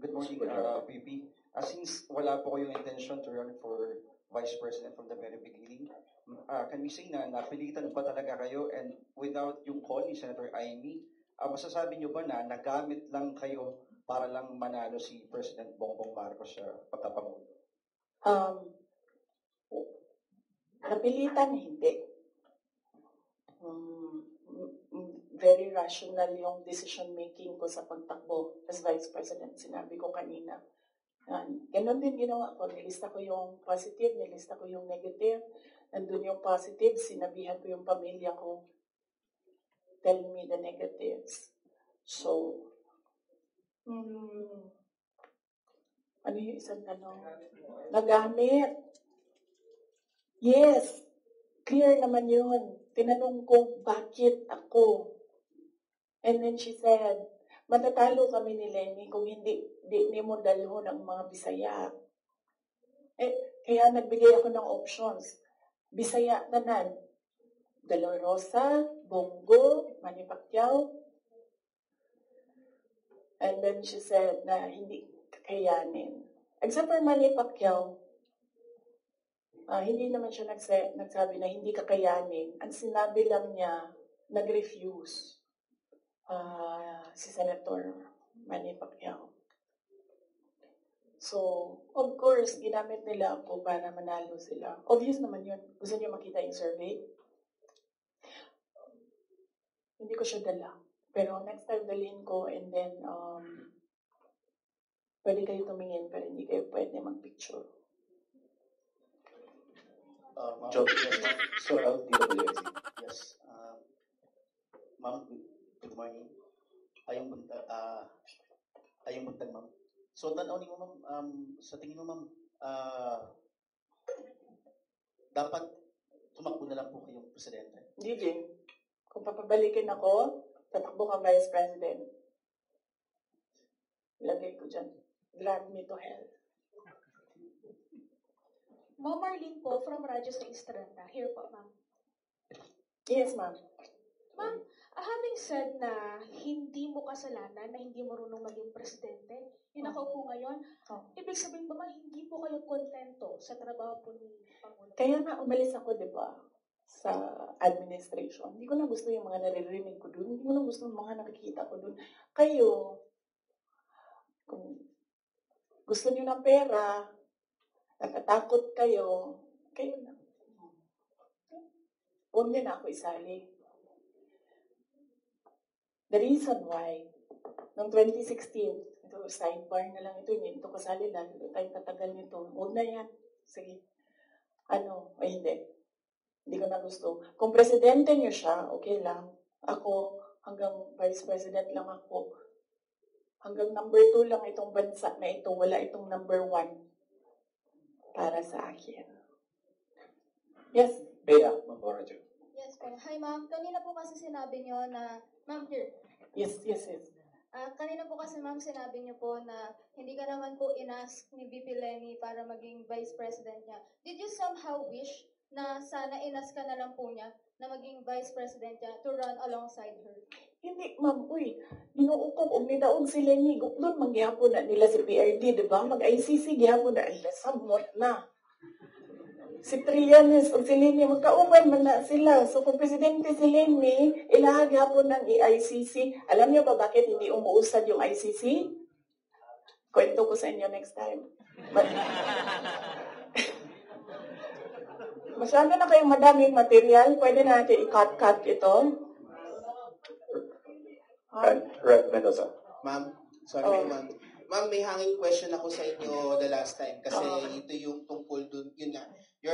Good morning, VP. Since wala po kayong intention to run for Vice President from the very beginning, can we say na napilitan ba talaga kayo and without yung call ni Senator Amy, masasabi niyo ba na nagamit lang kayo para lang manalo si President Bongbong Marcos sa pagkapangulo? Napilitan, hindi. Very rational yung decision making ko sa pagtakbo as Vice President. Sinabi ko kanina. Ganon din ginawa ko. Nilista ko yung positive, nilista ko yung negative. Nandun yung positive, sinabihan ko yung pamilya ko, tell me the negatives. So, ano yung isang tanong? Nagamit. Yes. Clear naman yun. Tinanong ko, bakit ako? And then she said, matatalo kami ni Lenny kung hindi mo dalho ng mga Bisaya. Kaya nagbigay ako ng options. Bisaya tanan. Dolorosa, Bongo, Manny Pacquiao. And then she said na hindi kakayanin. Except for Manny Pacquiao, hindi naman siya nagsabi na hindi kakayanin. Ang sinabi lang niya, nag-refuse si Senator Manny Pacquiao. So, of course, ginamit nila ako para manalo sila. Obvious naman yun. Gusto niyo makita yung survey? Hindi ko siya dala. Pero next time dalhin ko and then pwede kayo tumingin pero hindi kayo pwede mag-picture. So, LTWC. Yes. Ma'am, good morning. Ayong buntag, ma'am. So, tanawin mo, ma'am, sa tingin mo, ma'am, dapat tumakbo na lang po kayong presidente? Hindi din. Kung papabalikin ako, tatakbo ka Vice President. Lagay ko dyan. Drag me to hell. Ma'am Marlene po from Radyo sa Estrada. Here po, ma'am. Yes, ma'am. Ma'am, having said na hindi mo kasalanan na hindi marunong maging presidente, yun ako po ngayon, ibig sabihin ba hindi po kayo kontento sa trabaho po ni Pangulo? Kaya nga umalis ako, di ba, sa administration. Hindi ko na gusto yung mga naririnig ko doon. Hindi ko na gusto yung mga nakikita ko doon. Kayo, kung gusto niyo ng pera, natatakot kayo, kayo na. Huwag niyo na ako isali. The reason why, noong 2016, ito, sidebar na lang ito, hindi ito kasali lang, ito tayong tatagal nito. Huwag na yan. Sige. Hindi. Hindi ko na gusto. Kung presidente niyo siya, okay lang. Ako, hanggang vice president lang ako. Hanggang number 2 lang itong bansa na ito. Wala itong number 1 para sa akin. Yes? Bea, ma'am Borajo. Yes po. Hi ma'am. Kanina po kasi sinabi niyo na, ma'am here. Yes. Kanina po kasi ma'am sinabi niyo po na hindi ka naman po inask ni VP Lenny para maging vice president niya. Did you somehow wish na sana inask ka na lang po niya na maging vice president niya to run alongside her? Hindi, ma'am. Ginuukog og nidaog si Lenny. Doon mangyapon na nila si PRD, di ba? Mag-ICC, gihapon na. Samot na. Si Trillanes o si Lenny, magkauban man na sila. So, kung presidente si Lenny, ilahag hapon ng ICC. Alam niyo ba bakit hindi umuusad yung ICC? Kwento ko sa inyo next time. Masyado na kayong madaming material. Pwede natin i-cut ito. Red Mendoza. Ma'am, sorry ma'am. Ma'am, may hanging question ako sa inyo the last time kasi ito yung tungkol dun, yun nga,